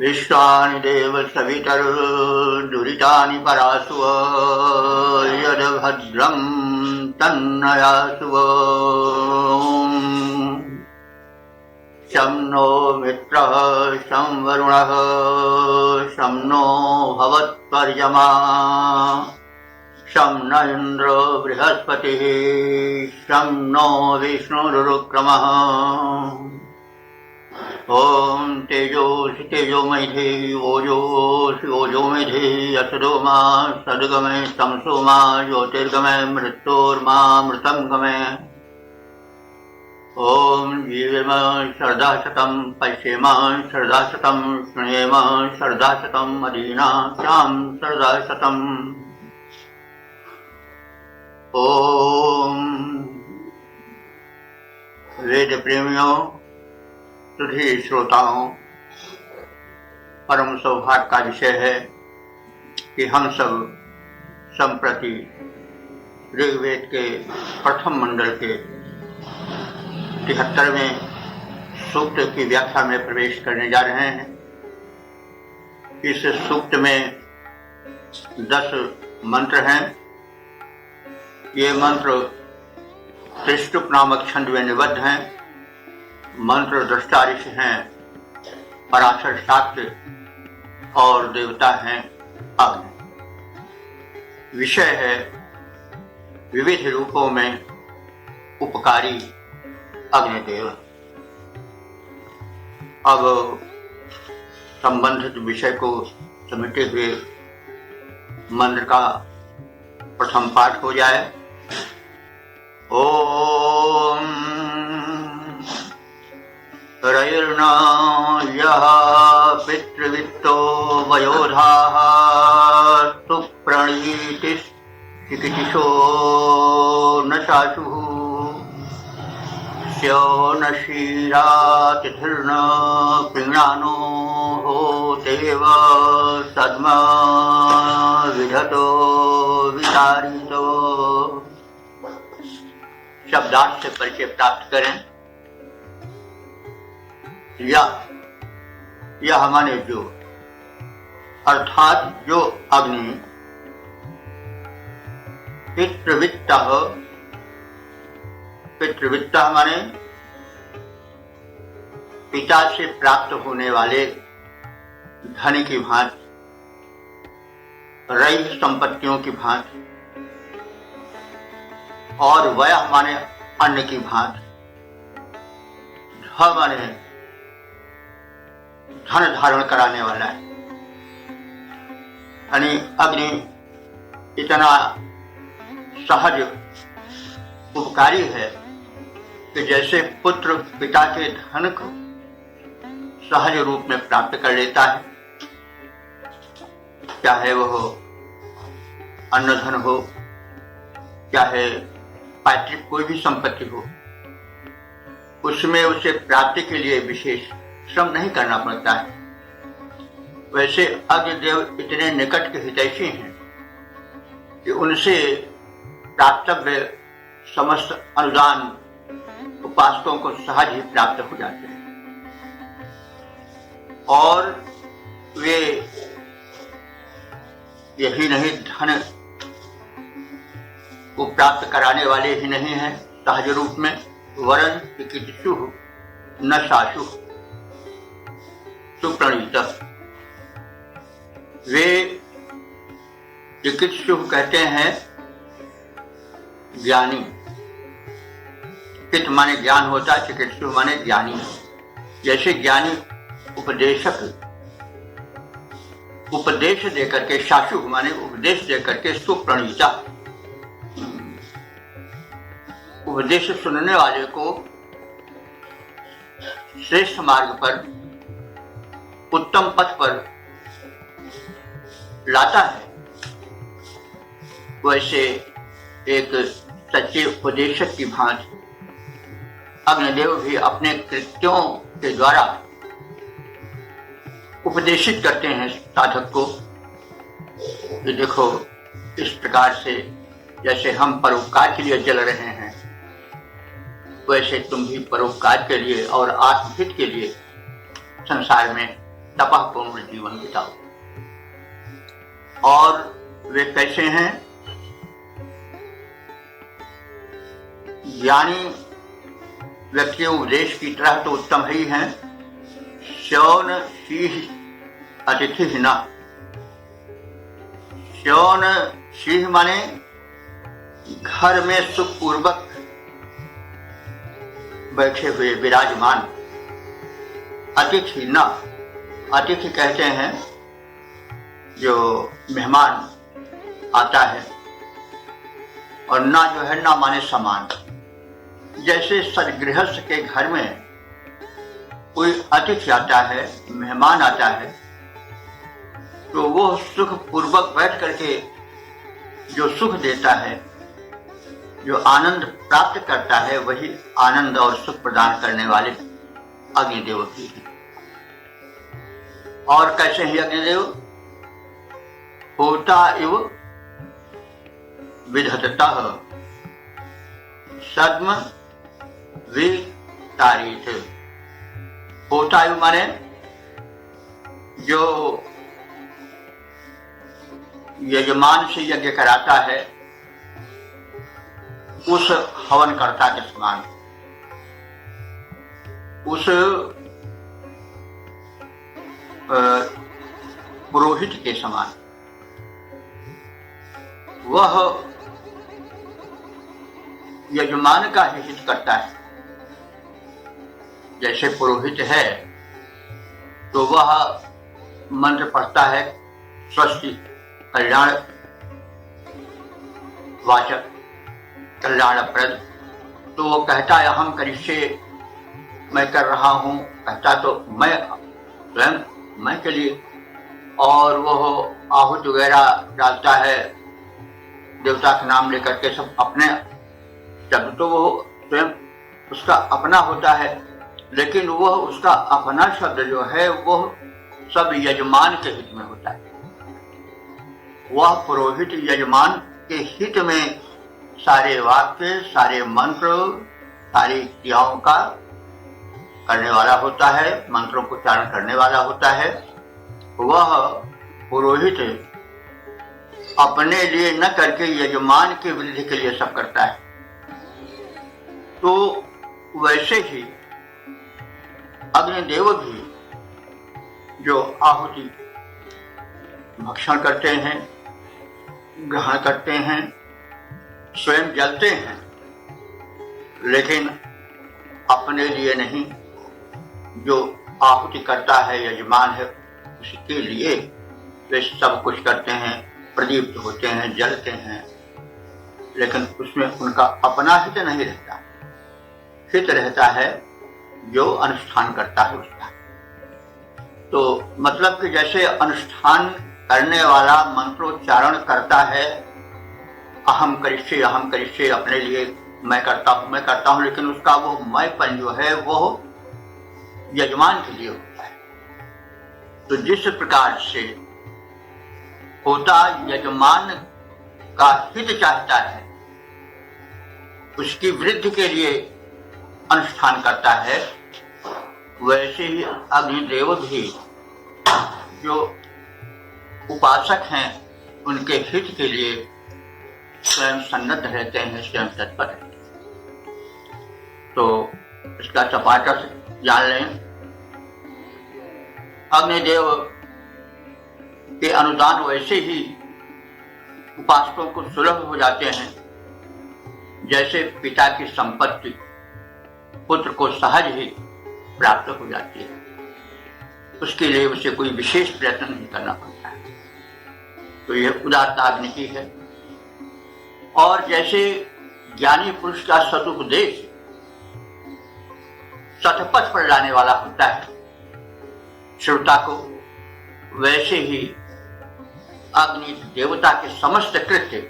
विश्वानि देव सवितरुर्दुरितानि परासुव यद्भद्रं तन्नयासुव। शं नो मित्रः शं वरुणः शं नो भवत्पर्यमा शं न इन्द्रो बृहस्पतिः शं नो विष्णुरुक्रमः। ओम तेजोसि तेजोमयि ओजोसि ओजोमयि असदोमा सद्गमय तमसोमा ज्योतिर्गमय मृत्योर्मामृतंगमय। ओम जीवेम शरदा शतम पश्येम शरदा शतम शृणुयेम शरदा शतम मदीनाभ्यां शरदा शतम। ओम वेद प्रेमियों, सभी श्रोताओं, परम सौभाग्य का विषय है कि हम सब संप्रति ऋग्वेद के प्रथम मंडल के 73वें सूक्त की व्याख्या में प्रवेश करने जा रहे हैं। इस सूक्त में 10 मंत्र हैं। ये मंत्र त्रिष्टुप नामक छंद में निबद्ध हैं। मंत्र दृष्टा ऋषि हैं पराशर शाक्य और देवता हैं अग्नि। विषय है विविध रूपों में उपकारी अग्निदेव। अब संबंधित विषय को समेटे हुए मंत्र का प्रथम पाठ हो जाए। ओम रयिर्न यः पितृवित्तो वयोधाः सुप्रणीतिश्चिकित्सो न चाशुः स्यो न क्षीरातिथिर्न प्रीणानो होतेव सद्म विधतो वितारितो। शब्दार्थ से परिचय प्राप्त करें। यह माने जो, अर्थात जो अग्नि पितृवित्त माने पिता से प्राप्त होने वाले धन की भांति, रई संपत्तियों की भांति, और वय माने अन्न की भांति, ध माने धन धारण कराने वाला है। यानी अग्नि इतना सहज उपकारी है कि जैसे पुत्र पिता के धन को सहज रूप में प्राप्त कर लेता है, चाहे वह अन्न धन हो, चाहे पैतृक कोई भी संपत्ति हो, उसमें उसे प्राप्ति के लिए विशेष श्रम नहीं करना पड़ता है। वैसे अग्निदेव इतने निकट के हितैषी हैं कि उनसे प्राप्तव्य समस्त अनुदान उपासकों को सहज ही प्राप्त हो जाते हैं, और वे यही नहीं धन को प्राप्त कराने वाले ही नहीं हैं सहज रूप में, वरन चिकित्सु न शाशु सुप्रणीत। वे चिकित्सु कहते हैं ज्ञानी। पित माने ज्ञान होता है, चिकित्सु माने ज्ञानी। जैसे ज्ञानी उपदेशक उपदेश देकर के, शाशु माने उपदेश देकर के, सुप्रणीता उपदेश सुनने वाले को श्रेष्ठ मार्ग पर, उत्तम पथ पर लाता है। वैसे एक सच्चे उपदेशक की भांति अग्निदेव भी अपने कृत्यों के द्वारा उपदेशित करते हैं साधक को कि देखो, इस प्रकार से जैसे हम परोपकार के लिए चल रहे हैं, वैसे तुम भी परोपकार के लिए और आत्महित के लिए संसार में तपः पूर्ण जीवन बिताओ। और वे कैसे हैं? ज्ञानी व्यक्ति उपदेश की तरह तो उत्तम ही हैं। शौन शीह अतिथि न। शौन शीह माने घर में सुखपूर्वक बैठे हुए विराजमान। अतिथि न, अतिथि कहते हैं जो मेहमान आता है, और ना जो है ना माने समान। जैसे सदगृहस्थ के घर में कोई अतिथि आता है, मेहमान आता है, तो वो सुख पूर्वक बैठ करके जो सुख देता है, जो आनंद प्राप्त करता है, वही आनंद और सुख प्रदान करने वाले अग्निदेव भी हैं। और कैसे ही अग्निदेव? होता इव विधत्तः सद्म वितारित। होता इव माने जो यजमान से यज्ञ कराता है उस हवनकर्ता के समान, उस पुरोहित के समान। वह यजमान का ही हित करता है। जैसे पुरोहित है तो वह मंत्र पढ़ता है स्वस्ति कल्याण वाचक, कल्याणप्रद। तो वो कहता है अहम करिष्ये, मैं कर रहा हूं, कहता तो मैं स्वयं मैं के लिए। और वो आहुति वगैरह डालता है देवता का नाम लेकर के, सब अपने शब्द तो वो स्वयं उसका अपना होता है, लेकिन वह उसका अपना शब्द जो है वो सब यजमान के हित में होता है। वह पुरोहित यजमान के हित में सारे वाक्य, सारे मंत्र, सारी क्रियाओं का करने वाला होता है, मंत्रों को उच्चारण करने वाला होता है। वह पुरोहित अपने लिए न करके यजमान की वृद्धि के लिए सब करता है। तो वैसे ही अग्निदेव भी जो आहुति भक्षण करते हैं, ग्रहण करते हैं, स्वयं जलते हैं, लेकिन अपने लिए नहीं। जो आहुति करता है यजमान है, उसके लिए वे सब कुछ करते हैं, प्रदीप्त होते हैं, जलते हैं, लेकिन उसमें उनका अपना हित नहीं रहता। हित रहता है जो अनुष्ठान करता है उसका। तो मतलब कि जैसे अनुष्ठान करने वाला मंत्रोच्चारण करता है अहम करिष्ये, अपने लिए मैं करता हूं, लेकिन उसका वो मैंपन जो है वो यजमान के लिए होता है। तो जिस प्रकार से होता यजमान का हित चाहता है, उसकी वृद्धि के लिए अनुष्ठान करता है, वैसे ही अग्निदेव भी जो उपासक हैं उनके हित के लिए स्वयं सन्नद्ध रहते हैं, स्वयं तत्पर रहते हैं। तो इसका चपाटा से जान लें। अग्निदेव के अनुदान वैसे ही उपासकों को सुलभ हो जाते हैं जैसे पिता की संपत्ति पुत्र को सहज ही प्राप्त हो जाती है। उसके लिए उसे कोई विशेष प्रयत्न नहीं करना पड़ता है। तो यह उदारता अग्नि की है। और जैसे ज्ञानी पुरुष का सदुपदेश सतपथ पर लाने वाला होता है श्रोता को, वैसे ही अग्नि देवता के समस्त कृत्य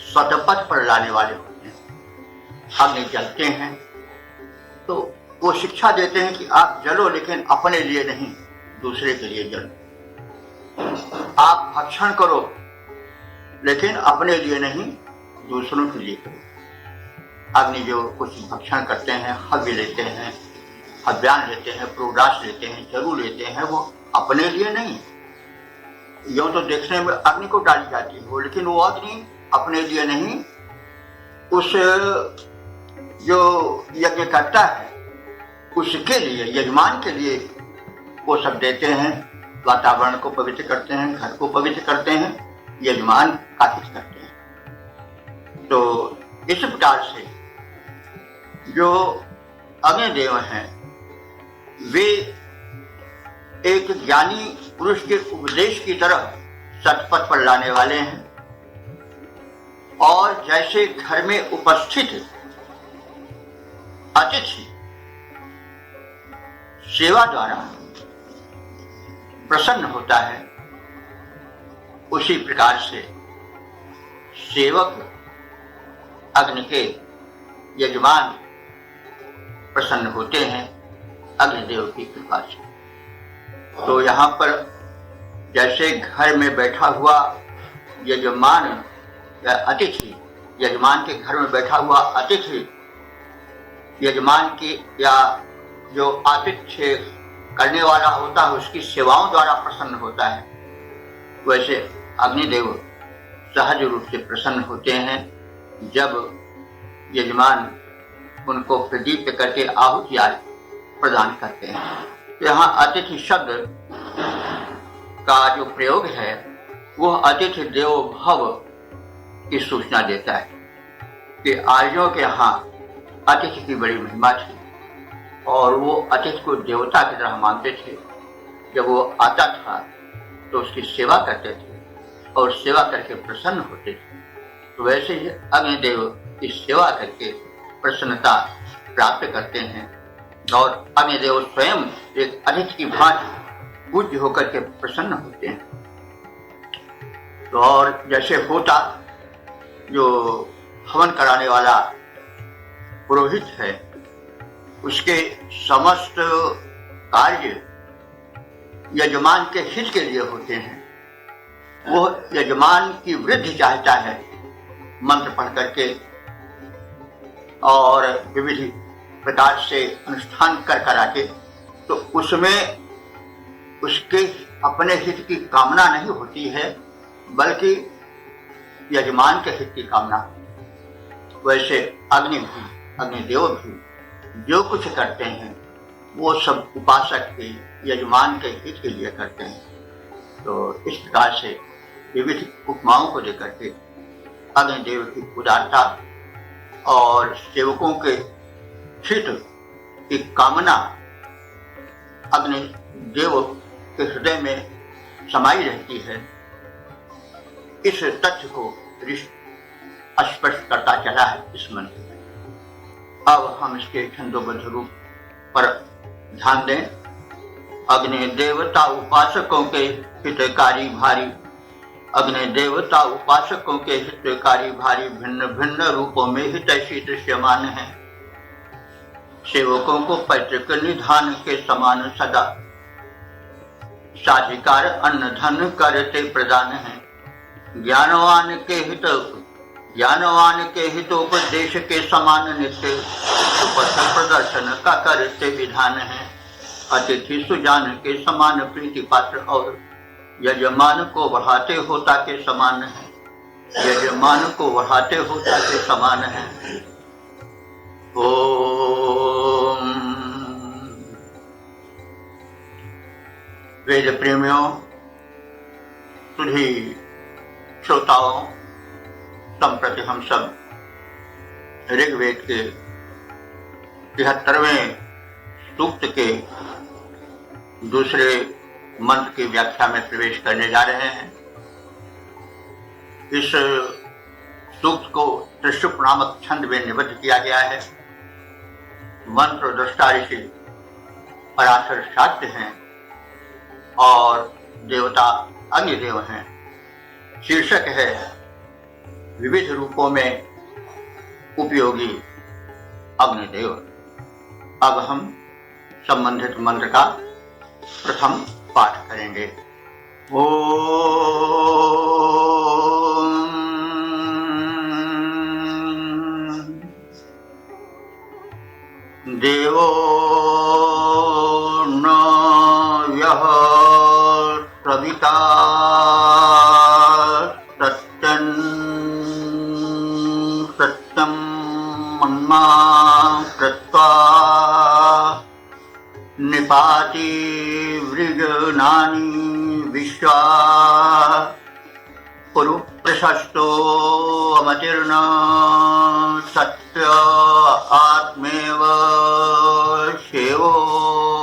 सतपथ पर लाने वाले होते हैं। अग्नि जलते हैं तो वो शिक्षा देते हैं कि आप जलो, लेकिन अपने लिए नहीं, दूसरे के लिए जलो। आप भक्षण करो, लेकिन अपने लिए नहीं, दूसरों के लिए करो। अग्नि जो कुछ भक्षण करते हैं, हव्य लेते हैं, अभियान लेते हैं, प्रोग्रास लेते हैं, जरूर लेते हैं, वो अपने लिए नहीं। यूं तो देखने में अग्नि को डाली जाती है वो, लेकिन वो अग्नि अपने लिए नहीं, उस जो यज्ञ करता है उसके लिए, यजमान के लिए वो सब देते हैं। वातावरण को पवित्र करते हैं, घर को पवित्र करते हैं, यजमान का हित करते हैं। तो इस प्रकार से जो अग्निदेव हैं वे एक ज्ञानी पुरुष के उपदेश की तरह सतपथ पर लाने वाले हैं। और जैसे घर में उपस्थित अतिथि सेवा द्वारा प्रसन्न होता है, उसी प्रकार से सेवक अग्नि के यजमान प्रसन्न होते हैं अग्निदेव की कृपा से। तो यहाँ पर जैसे घर में बैठा हुआ यजमान या अतिथि, यजमान के घर में बैठा हुआ अतिथि यजमान की या जो आतिथ्य करने वाला होता है उसकी सेवाओं द्वारा प्रसन्न होता है, वैसे अग्निदेव सहज रूप से प्रसन्न होते हैं जब यजमान उनको प्रदीप्त करके आहुति प्रदान करते हैं। तो यहाँ अतिथि शब्द का जो प्रयोग है वह अतिथि देवो भव की सूचना देता है कि आर्यों के यहाँ अतिथि की बड़ी महिमा थी और वो अतिथि को देवता की तरह मानते थे। जब वो आता था तो उसकी सेवा करते थे और सेवा करके प्रसन्न होते थे। तो वैसे ही अग्निदेव की सेवा करके प्रसन्नता प्राप्त करते हैं और अग्निदेव स्वयं एक अतिथि की भांति पूज्य होकर के प्रसन्न होते हैं। तो और जैसे होता जो हवन कराने वाला पुरोहित है उसके समस्त कार्य यजमान के हित के लिए होते हैं। वो यजमान की वृद्धि चाहता है मंत्र पढ़ करके और विविध प्रकार से अनुष्ठान कर आके, तो उसमें उसके अपने हित की कामना नहीं होती है बल्कि यजमान के हित की कामना। वैसे अग्निदेव भी जो कुछ करते हैं वो सब उपासक के यजमान के हित के लिए करते हैं। तो इस प्रकार से विविध उपमाओं को लेकर के अग्निदेव की उदारता और सेवकों के हित की कामना अग्निदेव के हृदय में समाई रहती है। इस तथ्य को स्पष्ट करता चला है इस मंत्र में। अब हम इसके छंदोबद्ध रूप पर ध्यान दें। अग्नि देवता उपासकों के हितकारी भारी, अग्नि देवता उपासकों के हितकारी भारी, भिन्न भिन्न रूपों में हितैषी दृश्यमान है। सेवकों को पैतृक निधान के समान सदा साधिकार अन्न धन करते प्रदान है। ज्ञानवान के हितोपदेश के समान नित्य सुपथ प्रदर्शन का करते विधान है। अतिथि सुजान के समान प्रीति पात्र और यजमान को बढ़ाते होता के समान है। यजमान को बढ़ाते होता के समान है। ओम। वेद प्रेमियों, सुधी श्रोताओं, संप्रति हम सब ऋग्वेद के 73वें सूक्त के दूसरे मंत्र की व्याख्या में प्रवेश करने जा रहे हैं। इस सूक्त को त्रिशुप नामक छंद में निबद्ध किया गया है। मंत्र दृष्टा ऋषि पराशर शाक्य हैं और देवता अग्निदेव हैं। शीर्षक है विविध रूपों में उपयोगी अग्निदेव। अब हम संबंधित मंत्र का प्रथम पाठ करेंगे। ओम देवो सविता सत्यं सत्यं मन्मा कृत्वा निपाति वृजनानि विश्वा कुरु प्रशस्तो अमतिर्न सत्य आत्मेव शेवोधिष्ठायो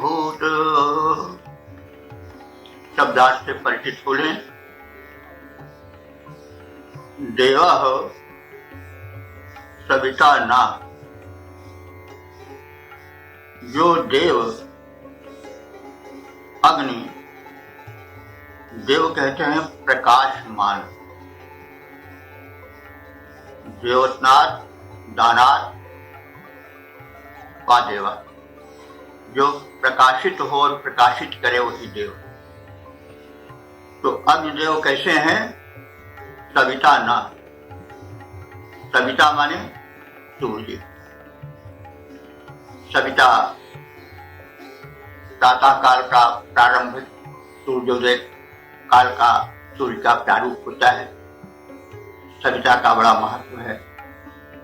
भूत। शब्दार्थ से परिचित बोले। देवः सविता ना, जो देव अग्नि, देव कहते हैं प्रकाशमान, देवनाथ दानाथ वा देवा, जो प्रकाशित हो और प्रकाशित करे वही देव। तो अग्निदेव कैसे हैं? सविता ना, सविता माने सूर्य। सविता प्रातः काल का प्रारंभिक सूर्योदय काल का सूर्य का प्रारूप होता है। सविता का बड़ा महत्व है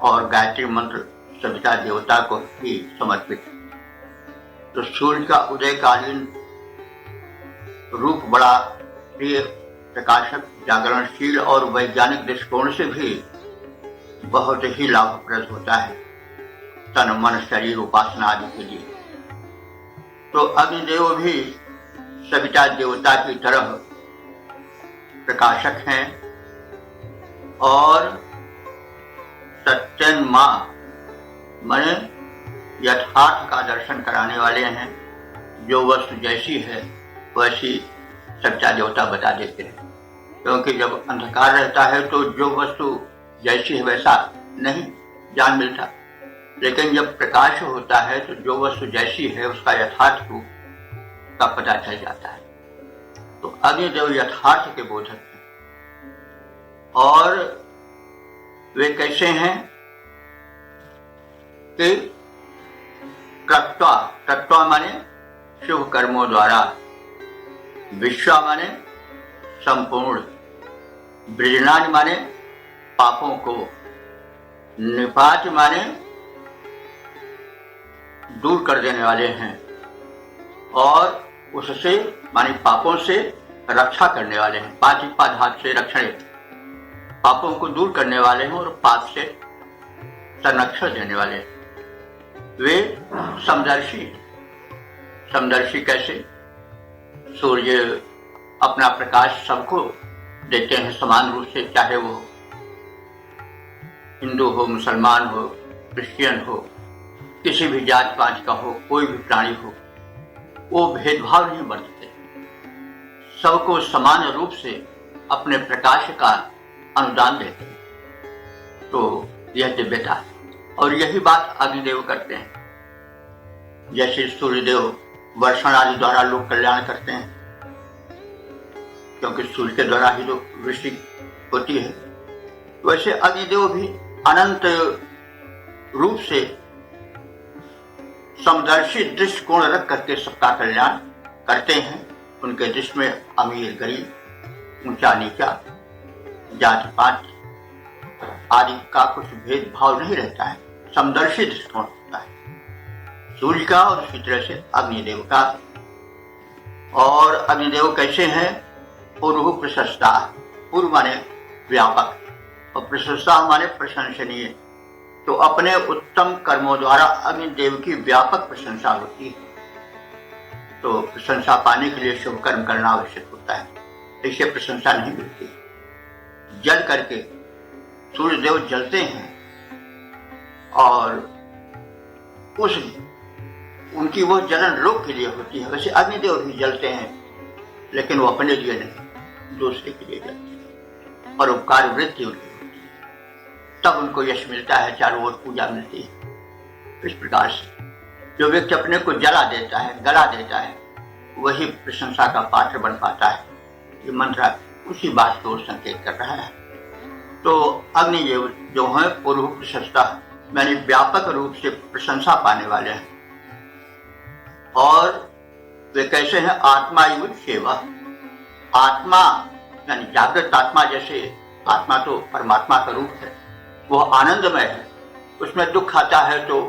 और गायत्री मंत्र सविता देवता को ही समर्पित। तो सूर्य का उदयकालीन रूप बड़ा प्रिय, प्रकाशक, जागरणशील और वैज्ञानिक दृष्टिकोण से भी बहुत ही लाभप्रद होता है तन मन शरीर उपासना आदि के लिए। तो अग्निदेव भी सविता देवता की तरह प्रकाशक हैं और सत्यन मां माने यथार्थ का दर्शन कराने वाले हैं। जो वस्तु जैसी है वैसी सविता देवता बता देते हैं, क्योंकि जब अंधकार रहता है तो जो वस्तु जैसी है वैसा नहीं जान मिलता, लेकिन जब प्रकाश होता है तो जो वस्तु जैसी है उसका यथार्थ रूप का पता चल जाता है। तो अग्निदेव यथार्थ के बोधक हैं। और वे कैसे हैं कि क्रत्वा, क्रत्वा माने शुभ कर्मों द्वारा, विश्वा माने संपूर्ण, वृजनानि माने पापों को, निपात माने दूर कर देने वाले हैं, और उससे माने पापों से रक्षा करने वाले हैं। पातिपाधात से रक्षण, पापों को दूर करने वाले हैं और पाप से संरक्षण देने वाले हैं। वे समदर्शी, समदर्शी कैसे? सूर्य अपना प्रकाश सबको देते हैं समान रूप से, चाहे वो हिंदू हो, मुसलमान हो, क्रिश्चियन हो, किसी भी जात पात का हो, कोई भी प्राणी हो, वो भेदभाव नहीं बरतते, सबको समान रूप से अपने प्रकाश का अनुदान देते हैं। तो यह दिव्यता है और यही बात अग्निदेव करते हैं। जैसे सूर्यदेव वर्षण आदि द्वारा लोक कल्याण करते हैं, क्योंकि सूर्य के द्वारा ही तो वृष्टि होती है, वैसे अग्निदेव भी अनंत रूप से समदर्शी दृष्टिकोण रख करके सबका कल्याण करते हैं। उनके दृष्टि में अमीर गरीब, ऊंचा नीचा, जाति पात आदि का कुछ भेदभाव नहीं रहता है, समदर्शी दृष्टिकोण होता है सूर्य का और उसी तरह से अग्निदेव का। और अग्निदेव कैसे हैं? पूर्व प्रशस्ता, पूर्व माने व्यापक और प्रशस्ता माने प्रशंसनीय। तो अपने उत्तम कर्मों द्वारा अग्निदेव की व्यापक प्रशंसा होती है। तो प्रशंसा पाने के लिए शुभ कर्म करना आवश्यक होता है, इससे प्रशंसा नहीं मिलती। जल करके सूर्यदेव जलते हैं और उस उनकी वो जलन लोक के लिए होती है। वैसे अग्निदेव भी जलते हैं, लेकिन वो अपने लिए नहीं, दूसरे के लिए जलते हैं और उपकार वृत्ति उनकी होती है, तब उनको यश मिलता है, चारों ओर पूजा मिलती है। इस प्रकार से जो व्यक्ति अपने को जला देता है, गला देता है, वही प्रशंसा का पात्र बन पाता है। ये मंत्र उसी बात को संकेत कर रहा है। तो अग्नि जो है पूर्व प्रशंसा यानी व्यापक रूप से प्रशंसा पाने वाले हैं। और वे कैसे हैं? आत्मा युक्त सेवा। आत्मा यानी जागृत आत्मा, जैसे आत्मा तो परमात्मा का रूप है, वो आनंदमय है। उसमें दुख आता है तो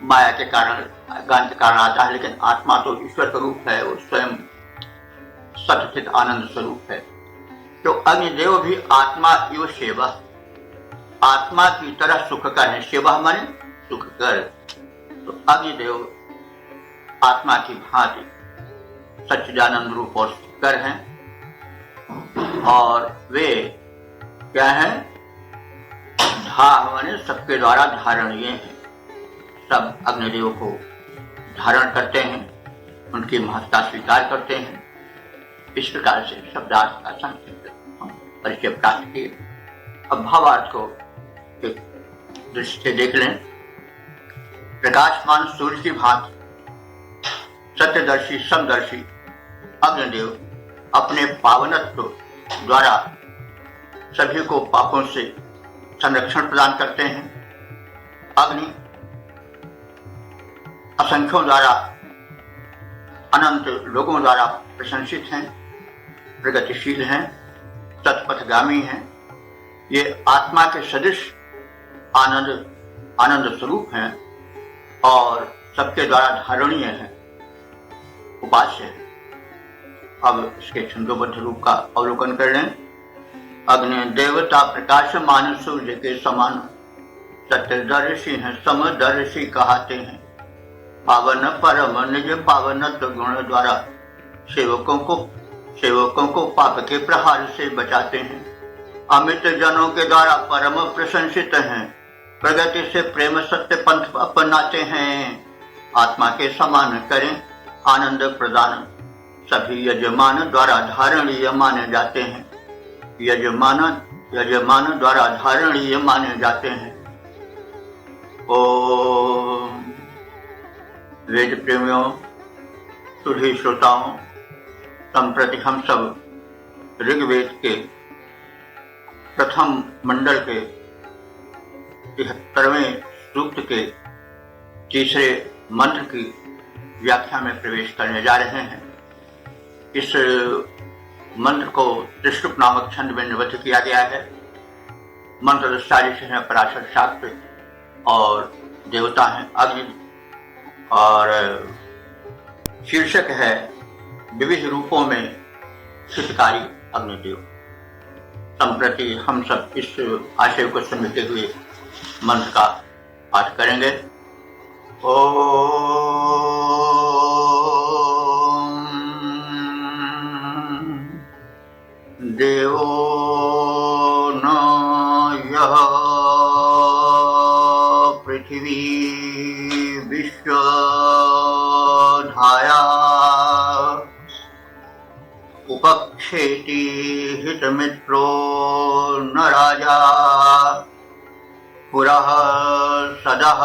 माया के कारण, ज्ञान के कारण आता है, लेकिन आत्मा तो ईश्वर का रूप है, वो स्वयं सतचित आनंद स्वरूप है। तो अग्निदेव भी आत्मा इव सेवा, आत्मा की तरह सुखकर है। सेवा माने सुखकर। तो अग्निदेव आत्मा की भांति सच्चिदानंद रूप और सुखकर हैं, और वे क्या हैं? माने सबके द्वारा धारणीय हैं। सब अग्निदेव को धारण करते हैं, उनकी महत्ता स्वीकार करते हैं। इस प्रकार से शब्दार्थ का संक्षिप्त परिचय प्राप्त किए। अब भावार्थ को एक दृष्टि से देख लें। प्रकाशमान सूर्य की भांति सत्यदर्शी समदर्शी अग्निदेव अपने पावनत्व द्वारा सभी को पापों से संरक्षण प्रदान करते हैं। अग्नि असंख्यों द्वारा, अनंत लोगों द्वारा प्रशंसित हैं, प्रगतिशील हैं, सतपथगामी हैं। ये आत्मा के सदृश आनंद स्वरूप हैं और सबके द्वारा धारणीय हैं, उपास्य है। अब इसके छंदोबद्ध रूप का अवलोकन कर लें। अग्नि देवता प्रकाशमान सूर्य के समान, सत्यदर्शी हैं, समदर्शी कहते हैं। पावन परम निज पावनत्व गुण द्वारा सेवकों को पाप के प्रहार से बचाते हैं। अमित जनों के द्वारा परम प्रशंसित हैं, प्रगति से प्रेम सत्य पंथ अपनाते हैं। आत्मा के समान करें आनंद प्रदान, सभी यजमान द्वारा धारणीय माने जाते हैं। यजमान द्वारा धारणीय माने जाते हैं। ओम वेद प्रेमियों, सुधी श्रोताओं, संप्रति हम सब ऋग्वेद के प्रथम मंडल के 73वें सूक्त के तीसरे मंत्र की व्याख्या में प्रवेश करने जा रहे हैं। इस मंत्र को त्रिष्टुप नामक छंद में निबद्ध किया गया है। मंत्र ऋषि हैं पराशर शाक्य और देवता हैं अग्नि, और शीर्षक है विविध रूपों में हितकारी अग्निदेव। संप्रति हम सब इस आशय को समझते हुए मंत्र का पाठ करेंगे। देवो न यः पृथिवी विश्व धाया उपक्षेति हितमित्रो न राजा पुरः सदः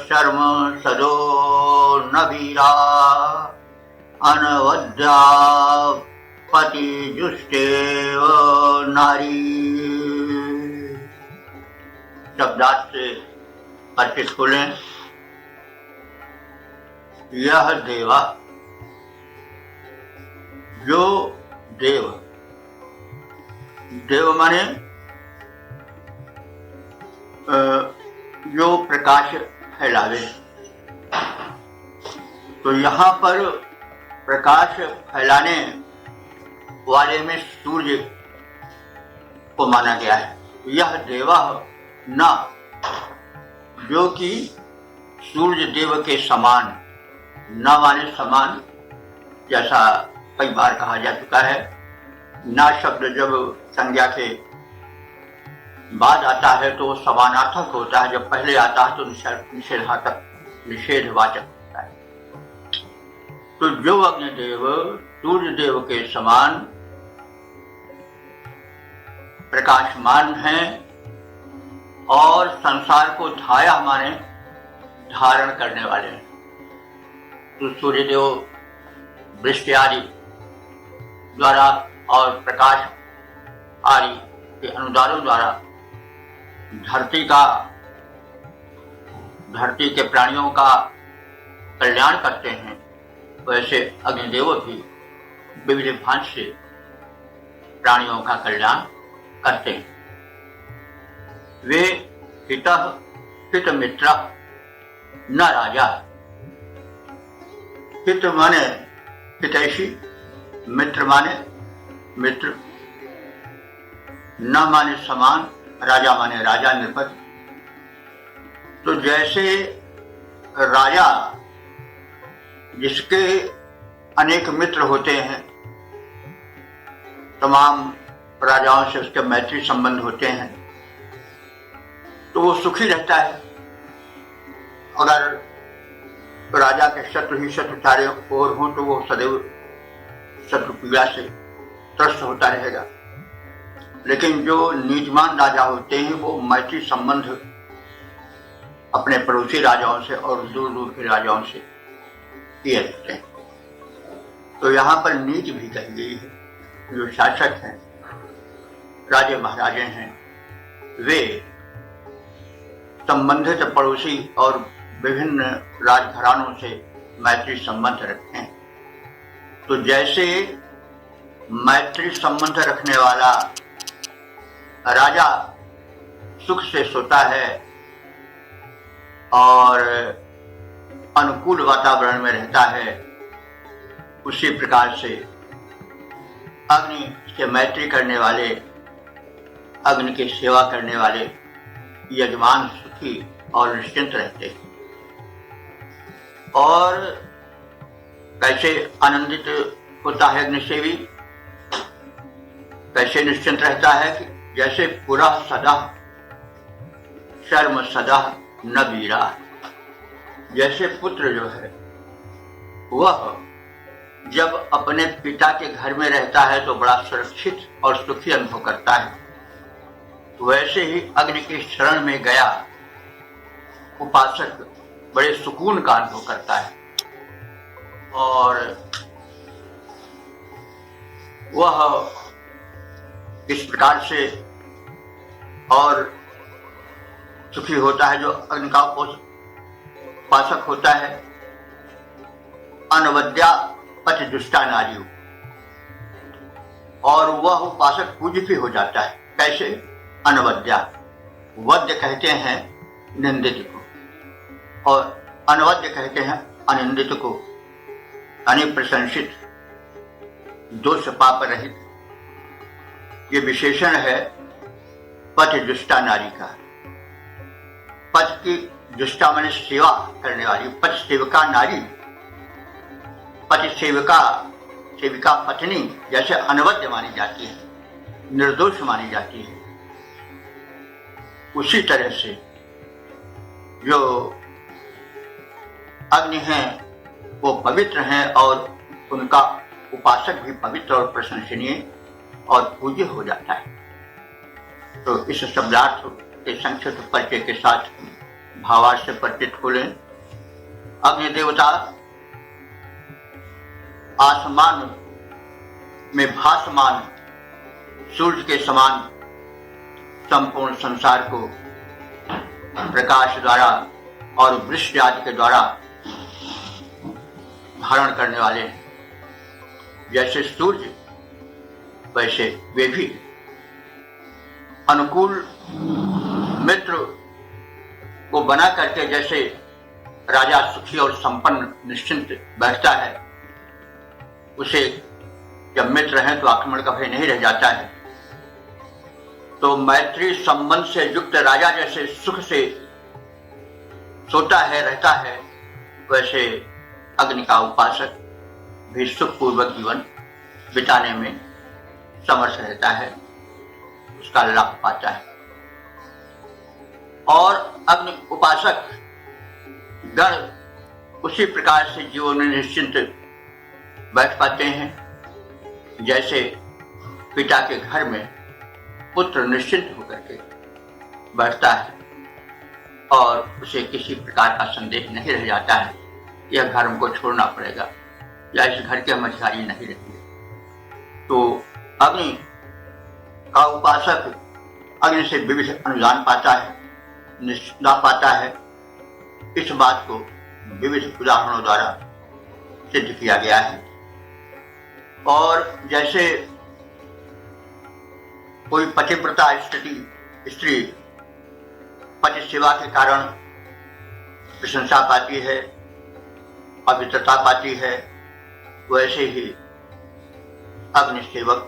शर्म सदो न वीरा अनवद्या पति जुष्टेव नारी। शब्दार्थ से अर्पित खोलें। यह देवा, जो देव, देव माने जो प्रकाश फैलावे। तो यहाँ पर प्रकाश फैलाने वाले में सूर्य को माना गया है। यह देवा न, जो कि सूर्य देव के समान, न माने समान, जैसा कई बार कहा जा चुका है। न शब्द जब संज्ञा के बाद आता है तो समानार्थक होता है, जब पहले आता है तो निषेधवाचक होता है। तो जो अग्निदेव सूर्य देव के समान प्रकाशमान हैं और संसार को धाया माने धारण करने वाले हैं। तो सूर्यदेव वृष्टि आदि द्वारा और प्रकाश आदि के अनुदानों द्वारा धरती के प्राणियों का कल्याण करते हैं, वैसे अग्निदेव भी विविध भांति से प्राणियों का कल्याण करते हैं। वे हितः हित मित्र न राजा। हित माने हितैषी, मित्र माने मित्र, न माने समान, राजा माने राजा नृपति। तो जैसे राजा जिसके अनेक मित्र होते हैं, तमाम राजाओं से उसके मैत्री संबंध होते हैं, तो वो सुखी रहता है। अगर राजा के शत्रु ही शत्रु चारों ओर हों तो वो सदैव शत्रु पीड़ा से त्रस्त होता रहेगा। लेकिन जो नीतिमान राजा होते हैं वो मैत्री संबंध अपने पड़ोसी राजाओं से और दूर दूर के राजाओं से किए रहते हैं। तो यहाँ पर नीति भी कही गई है। जो शासक हैं, राजे महाराजे हैं, वे संबंधित पड़ोसी और विभिन्न राजघरानों से मैत्री संबंध रखें। तो जैसे मैत्री संबंध रखने वाला राजा सुख से सोता है और अनुकूल वातावरण में रहता है, उसी प्रकार से अग्नि से मैत्री करने वाले, अग्नि की सेवा करने वाले यजमान सुखी और निश्चिंत रहते हैं। और कैसे आनंदित होता है अग्निसेवी, कैसे निश्चिंत रहता है कि जैसे पुरा सदा शर्म सदा न वीरा। जैसे पुत्र जो है वह जब अपने पिता के घर में रहता है तो बड़ा सुरक्षित और सुखी अनुभव करता है, वैसे ही अग्नि के शरण में गया उपासक बड़े सुकून का अनुभव करता है और वह इस प्रकार से और सुखी होता है। जो अग्नि का उपासक होता है, अनवद्या पति दुष्टा नारी, और वह उपासक पूज्य भी हो जाता है। कैसे? अनवद्या, वद्य कहते हैं निंदित को और अनवद्य कहते हैं अनिंदित को, यानी प्रशंसित, दोष पाप रहित। ये विशेषण है पति दुष्टा नारी का। पति की दुष्टा माने सेवा करने वाली, पति सेविका नारी, पति सेविका पत्नी जैसे अनवद्य मानी जाती है, निर्दोष मानी जाती है, उसी तरह से जो अग्नि हैं वो पवित्र हैं और उनका उपासक भी पवित्र और प्रशंसनीय और पूज्य हो जाता है। तो इस शब्दार्थ के संक्षिप्त परिचय के साथ भावार्थ से परिचित हो लें। अग्नि देवता आसमान में भासमान सूर्य के समान संपूर्ण संसार को प्रकाश द्वारा और वृष्टि आदि के द्वारा धारण करने वाले हैं। जैसे सूर्य वैसे वे भी अनुकूल मित्र को बना करके जैसे राजा सुखी और संपन्न निश्चिंत बैठता है, उसे जब मित्र हैं तो आक्रमण का भय नहीं रह जाता है। तो मैत्री संबंध से युक्त राजा जैसे सुख से सोता है, रहता है, वैसे अग्नि का उपासक भी सुखपूर्वक जीवन बिताने में समर्थ रहता है, उसका लाभ पाता है। और अग्नि उपासक गण उसी प्रकार से जीवन में निश्चिंत बैठ पाते हैं जैसे पिता के घर में पुत्र निश्चिंत होकर के बैठता है और उसे किसी प्रकार का संदेह नहीं रह जाता है यह घर हमको छोड़ना पड़ेगा या इस घर के हम अधिकारी नहीं रहेंगे। तो अग्नि का उपासक अग्नि से विविध अनुदान पाता है, निश्चिंता पाता है। इस बात को विविध उदाहरणों द्वारा सिद्ध किया गया है। और जैसे कोई पतिव्रता स्त्री पति सेवा के कारण प्रशंसा पाती है, पवित्रता पाती है, वैसे ही अग्नि सेवक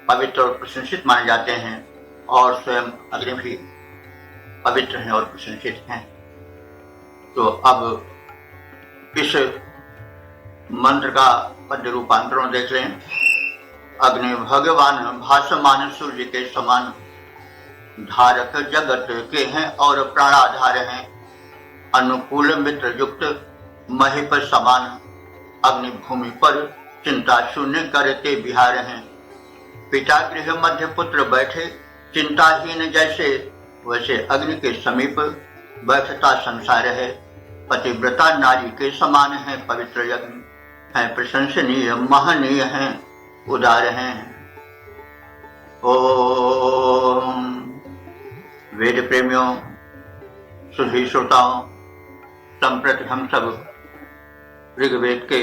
पवित्र और प्रशंसित माने जाते हैं और स्वयं अग्नि भी पवित्र हैं और प्रशंसित हैं। तो अब इस मंत्र का पद्य रूपांतरण देख लें। अग्नि भगवान भासमान सूर्य के समान, धारक जगत के हैं और प्राणाधार हैं, अनुकूल मित्र युक्त महीप समान, अग्नि भूमि पर चिंता शून्य करते बिहार हैं, पिता गृह मध्य पुत्र बैठे चिंताहीन जैसे, वैसे अग्नि के समीप बैठता संसार है, पतिव्रता नारी के समान है, पवित्र अग्नि है, प्रशंसनीय महनीय हैं, उदार हैं। ओम वेद प्रेमियों, सुधी श्रोताओं, संप्रति हम सब ऋग्वेद के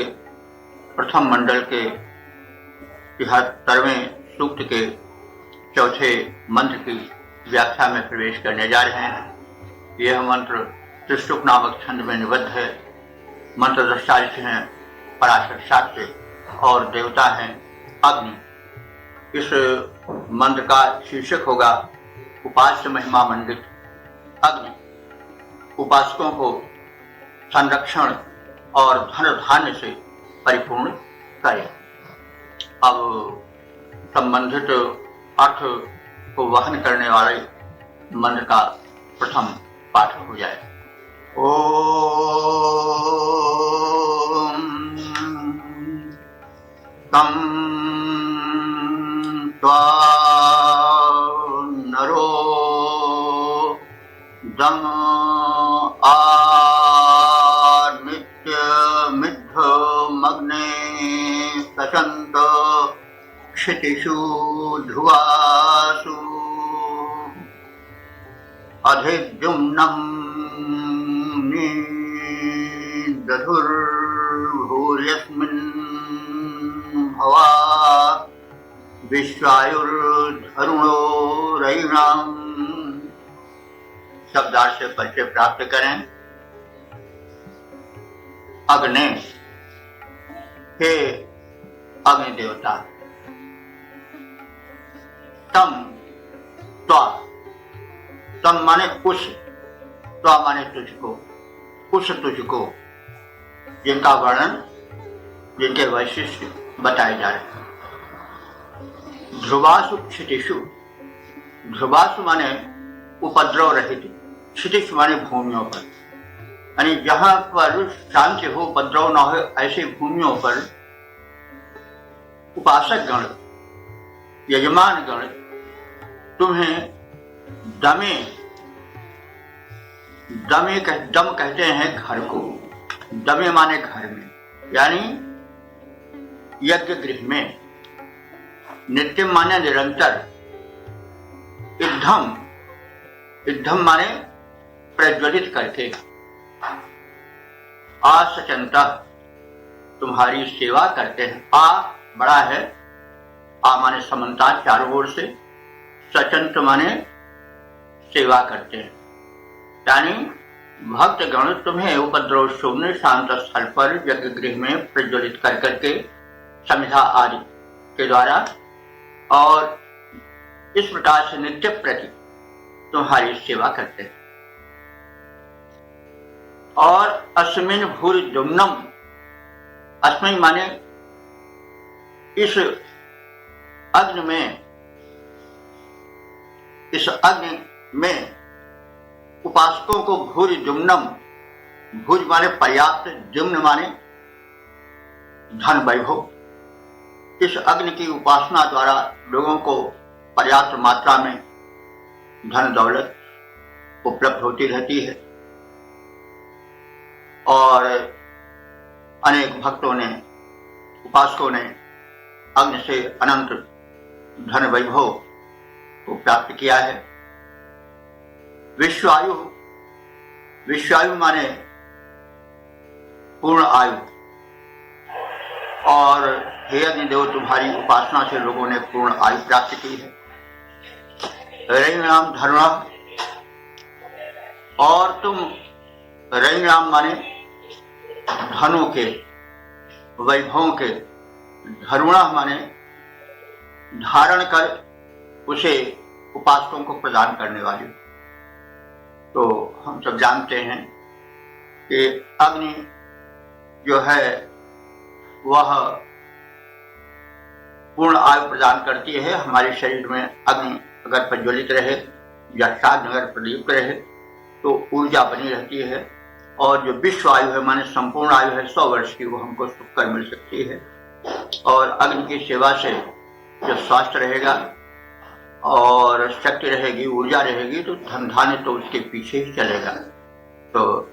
प्रथम मंडल के 73वें सूक्त के चौथे मंत्र की व्याख्या में प्रवेश करने जा रहे हैं। यह मंत्र त्रिशुक नामक छंद में निबद्ध है। मंत्र दृष्टा हैं पराशर शाक्य और देवता हैं अग्नि। इस मंत्र का शीर्षक होगा उपास्य महिमा मंडित अग्नि उपासकों को संरक्षण और धन धान्य से परिपूर्ण करे। अब संबंधित अर्थ को वहन करने वाले मंत्र का प्रथम पाठ हो जाए। ओम तम त्वा नरो दम आनित्य मिद्ध मग्ने सचंत क्षितिषु ध्रुवासु अधिद्युम्नं दधुर्भूर्यस्मिन् भवा विश्वायुर्धरुणो रयिणाम्। शब्दार्थ से परिचय प्राप्त करें। अग्नि, हे अग्नि देवता, तम त्वा, तम माने उस, त्वा माने तुझको, उस तुझको, जिनका वर्णन, जिनके वैशिष्ट बताए जा रहे हैं। ध्रुवासु क्षितिषु, ध्रुवासु माने उपद्रव रहित, क्षितिष माने भूमियों पर, यानी जहां पर शांति हो, उपद्रव न हो, ऐसी भूमियों पर उपासक गण, यजमान गण तुम्हें दमे, दम कहते हैं घर को, दमे माने घर में, यानी यज्ञ गृह में, नित्य माने निरंतर, इद्धम, इद्धम माने प्रज्वलित करके, आसचंता तुम्हारी सेवा करते हैं। आ बड़ा है, आ माने समन्ता चारों ओर से, सचंत माने सेवा करते हैं, यानी भक्त गण तुम्हें उपद्रव शून्य शांत स्थल पर यज्ञ गृह में प्रज्वलित कर करके समिधा आदि के द्वारा और इस प्रकार से नित्य प्रति तुम्हारी सेवा करते हैं। और अस्मिन भूरि दुम्नम, अस्मिन माने इस अग्नि में, इस अग्नि में उपासकों को भूरि दुम्नम, भूज माने पर्याप्त, जुम्न माने धन वैभव, इस अग्नि की उपासना द्वारा लोगों को पर्याप्त मात्रा में धन दौलत उपलब्ध होती रहती है। और अनेक भक्तों ने, उपासकों ने अग्नि से अनंत धन वैभव को प्राप्त किया है। विश्वायु, विश्वायु माने पूर्ण आयु, और हे अग्निदेव तुम्हारी उपासना से लोगों ने पूर्ण आयु प्राप्त की है। रैंग धर्मा, और तुम रैंग माने धनों के, वैभवों के, धरुणा माने धारण कर उसे उपासकों को प्रदान करने वाले। तो हम सब जानते हैं कि अग्नि जो है वह पूर्ण आयु प्रदान करती है। हमारे शरीर में अग्नि अगर प्रज्वलित रहे या साध अगर प्रदीप्त रहे तो ऊर्जा बनी रहती है, और जो विश्व आयु है माने संपूर्ण आयु है 100 वर्ष की, वो हमको सुख कर मिल सकती है। और अग्नि की सेवा से जो स्वास्थ्य रहेगा और शक्ति रहेगी, ऊर्जा रहेगी, तो धन धान्य तो उसके पीछे ही चलेगा। तो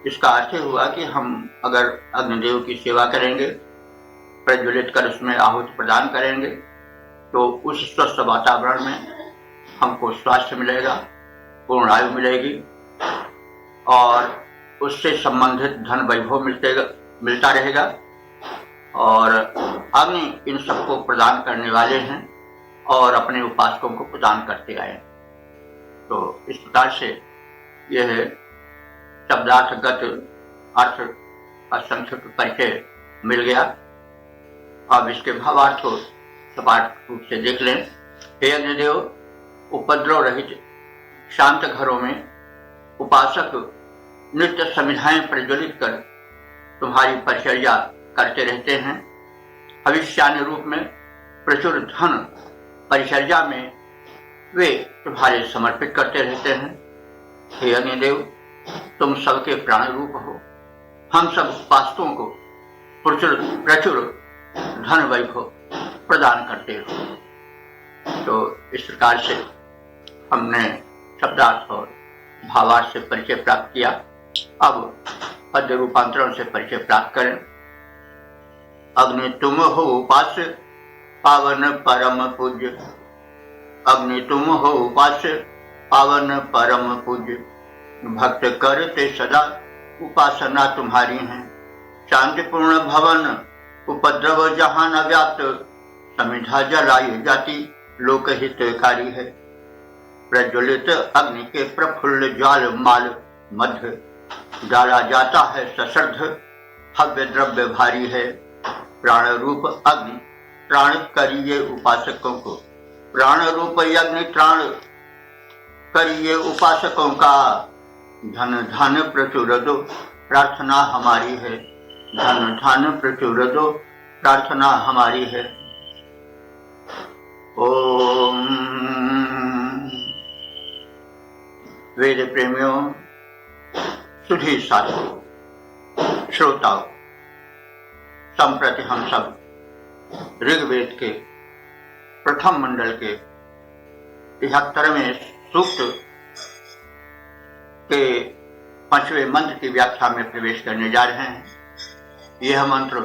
इसका अर्थ हुआ कि हम अगर अग्निदेव की सेवा करेंगे, प्रज्वलित कर उसमें आहुति प्रदान करेंगे, तो उस स्वस्थ वातावरण में हमको स्वास्थ्य मिलेगा, पूर्ण आयु मिलेगी, और उससे संबंधित धन वैभव मिलता रहेगा। और अग्नि इन सबको प्रदान करने वाले हैं और अपने उपासकों को प्रदान करते आए। तो इस प्रकार से यह शब्दार्थगत अर्थ असंक्षिप्त परिचय मिल गया। अब इसके भावार्थ को सपाट रूप से देख लें। हे अग्निदेव, उपद्रव रहित शांत घरों में उपासक नित्य समिधाएं प्रज्वलित कर तुम्हारी परिचर्या करते रहते हैं। भविष्यान्य रूप में प्रचुर धन परिचर्या में वे तुम्हारे समर्पित करते रहते हैं। हे अग्निदेव, तुम सबके प्राण रूप हो, हम सब उपासकों को प्रचुर धन वैभव प्रदान करते हो। तो इस प्रकार से हमने शब्दार्थ और भावार्थ से परिचय प्राप्त किया। अब पद्य रूपांतरण से परिचय प्राप्त करें। अग्नि तुम हो उपास्य पावन परम पूज्य, अग्नि तुम हो उपास्य पावन परम पूज्य, भक्त करते सदा उपासना तुम्हारी है। शांतिपूर्ण भवन उपद्रव जहां न व्याप्त, समिधा जलाई जाति लोक हितकारी है। प्रज्वलित अग्नि के प्रफुल्ल ज्वाल माल मध्य, डाला जाता है सश्रद्ध हव्य द्रव्य भारी है। प्राण रूप अग्नि प्राण करिए उपासकों को, प्राण रूप अग्नि प्राण करिए उपासकों का। धन धन प्रचुर दो प्रार्थना हमारी है, धन धन प्रचुर दो प्रार्थना हमारी है। ओम। वेद प्रेमियों, सुधी साथियों, श्रोताओं, संप्रति हम सब ऋग्वेद के प्रथम मंडल के 73वें सूक्त के 5वें मंत्र की व्याख्या में प्रवेश करने जा रहे हैं। यह मंत्र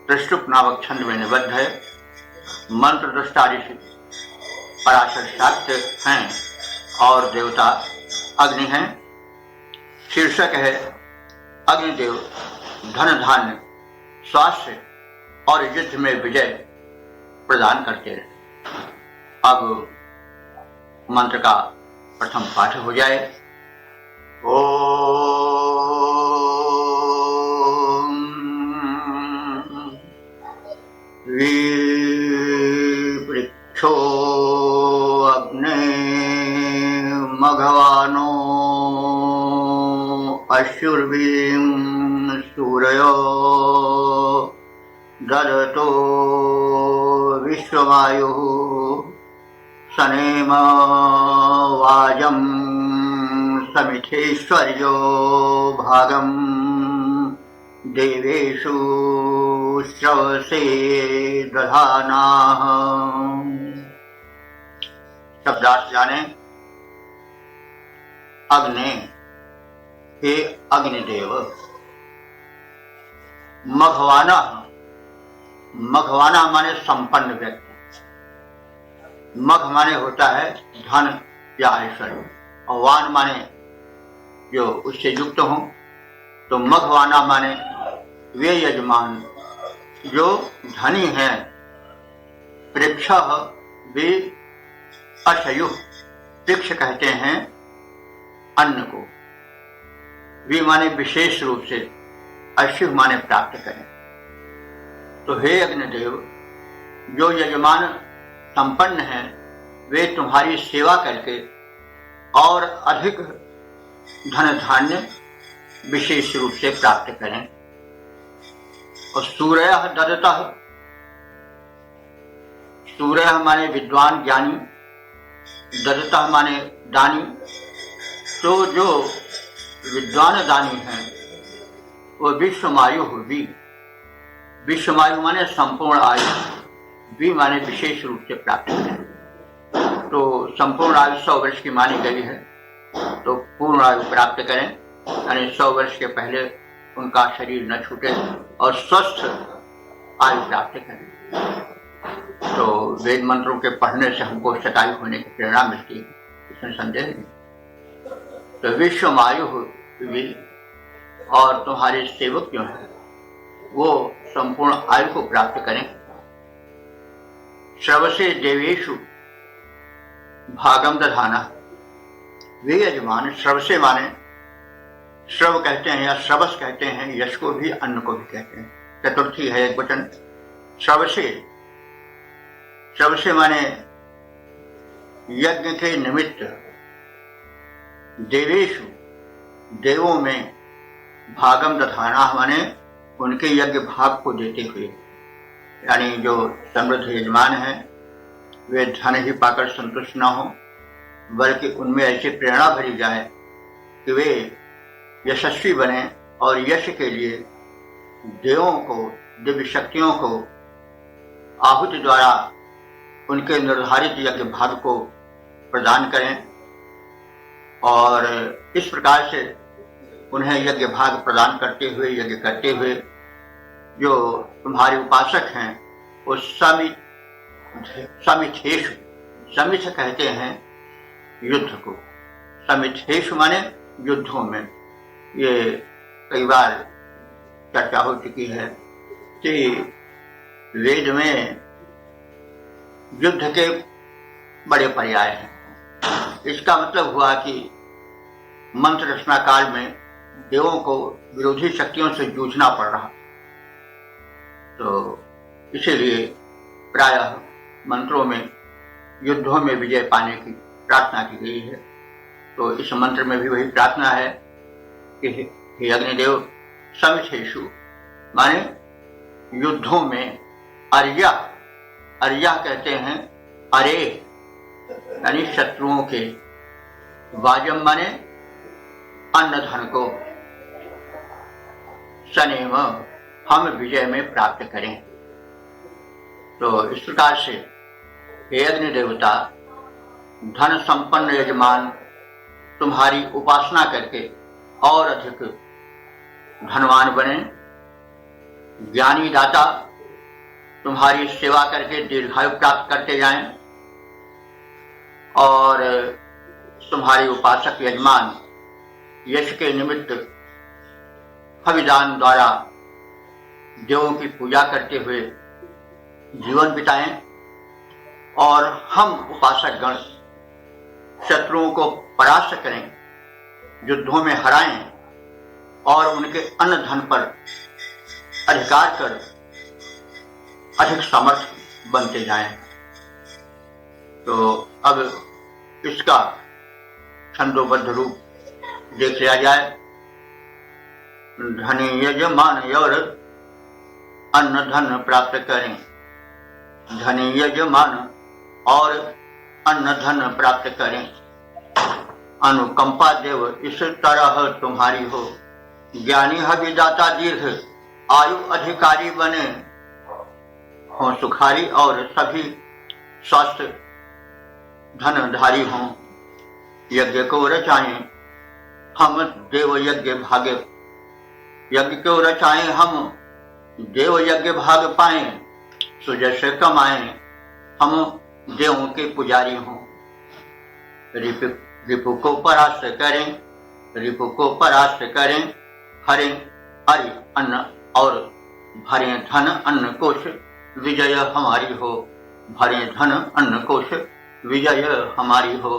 त्रिष्टुप नामक छंद में निबद्ध है। मंत्र दृष्टा ऋषि पराशर शाक्य हैं और देवता अग्नि हैं। शीर्षक है अग्निदेव धन धान्य स्वास्थ्य और युद्ध में विजय प्रदान करते रहे। अब मंत्र का प्रथम पाठ हो जाए। ओम वृक्षो अग्ने मघवानो अश्रुर्वीं सूरयो ददतो विश्ववायुः सनेम वाजं समिथेश्वर्यो भागं देवेषु श्रवसे दधानाः। शब्दार्थ जाने। अग्नि, हे अग्निदेव। मघवाना, मघवाना माने संपन्न व्यक्ति। मघ माने होता है धन या ऐश्वर्य, और वान माने जो उससे युक्त हो। तो तो मघवाना माने वे यजमान जो धनी हैं, पृक्ष वे अशयु, पृक्ष कहते हैं अन्न को, वे माने विशेष रूप से, अशु माने प्राप्त करें। तो हे अग्निदेव, जो यजमान संपन्न हैं वे तुम्हारी सेवा करके और अधिक धन धान्य विशेष रूप से प्राप्त करें। और सूर्य ददतः, सूर्य माने विद्वान ज्ञानी, ददतः माने दानी। तो जो विद्वान दानी हैं वो विश्वमायु भी, विश्वमायु माने संपूर्ण आयु, भी माने विशेष रूप से प्राप्त करें। तो संपूर्ण आयु 100 वर्ष की मानी गई है, तो पूर्ण आयु प्राप्त करें, यानी 100 वर्ष के पहले उनका शरीर न छूटे और स्वस्थ आयु प्राप्त करें। तो वेद मंत्रों के पढ़ने से हमको शतायु होने की प्रेरणा मिलती है, इसमें संदेह नहीं। तो विश्वमायु भी, और तुम्हारे सेवक जो है वो संपूर्ण आयु को प्राप्त करें। श्रवसे देवेशु भागम दधाना, वे यजमान, श्रवसे माने श्रव कहते हैं या श्रवस कहते हैं, यश को भी अन्न को भी कहते हैं, चतुर्थी है एक वचन। श्रवसे, श्रवसे माने यज्ञ के निमित्त, देवेशु देवों में, भागम दधाना माने उनके यज्ञ भाग को देते हुए, यानी जो समृद्ध यजमान हैं वे धन ही पाकर संतुष्ट न हो, बल्कि उनमें ऐसी प्रेरणा भरी जाए कि वे यशस्वी बने और यश के लिए देवों को, दिव्य शक्तियों को आहुति द्वारा उनके निर्धारित यज्ञ भाग को प्रदान करें। और इस प्रकार से उन्हें यज्ञ भाग प्रदान करते हुए, यज्ञ करते हुए जो तुम्हारे उपासक हैं वो समिथेषु, समिथ कहते हैं युद्ध को, समिथेषु माने युद्धों में। ये कई बार चर्चा हो चुकी है कि वेद में युद्ध के बड़े पर्याय हैं। इसका मतलब हुआ कि मंत्र रचना काल में देवों को विरोधी शक्तियों से जूझना पड़ रहा, तो इसीलिए प्रायः मंत्रों में युद्धों में विजय पाने की प्रार्थना की गई है। तो इस मंत्र में भी वही प्रार्थना है कि हे अग्निदेव, समिथेषु माने युद्धों में, अर्या, अर्या कहते हैं अरे, यानी शत्रुओं के, वाजम माने अन्न धन को, सनेम हम विजय में प्राप्त करें। तो इस प्रकार से हे अग्नि देवता, धन संपन्न यजमान तुम्हारी उपासना करके और अधिक धनवान बने, ज्ञानी दाता तुम्हारी सेवा करके दीर्घायु प्राप्त करते जाएं, और तुम्हारे उपासक यजमान यश के निमित्त हविदान द्वारा देवों की पूजा करते हुए जीवन बिताएं, और हम उपासक गण शत्रुओं को परास्त करें, युद्धों में हराएं और उनके अन्न धन पर अधिकार कर अधिक समर्थ बनते जाएं। तो अब इसका छंदोबद्ध रूप देख लिया जाए। धनी यजमान और अन्न धन प्राप्त करें, धनी यजमान और अन्न धन प्राप्त करें, अनुकंपा देव इस तरह तुम्हारी हो, ज्ञानी हविदाता दीर्घ आयु अधिकारी बने, हो सुखारी और सभी स्वस्थ धनधारी हों, यज्ञ को रचाएं हम देव यज्ञ भागे, यज्ञ को रचाएं हम देव यज्ञ भाग पाएं, सुजस कमाएं हम देवों के पुजारी हों, रिपु को परास्त करें, रिपु को परास्त करें हरे अरि अन्न और भरे धन अन्न कोश, विजय हमारी हो। भरे धन अन्न कोश, विजय हमारी हो।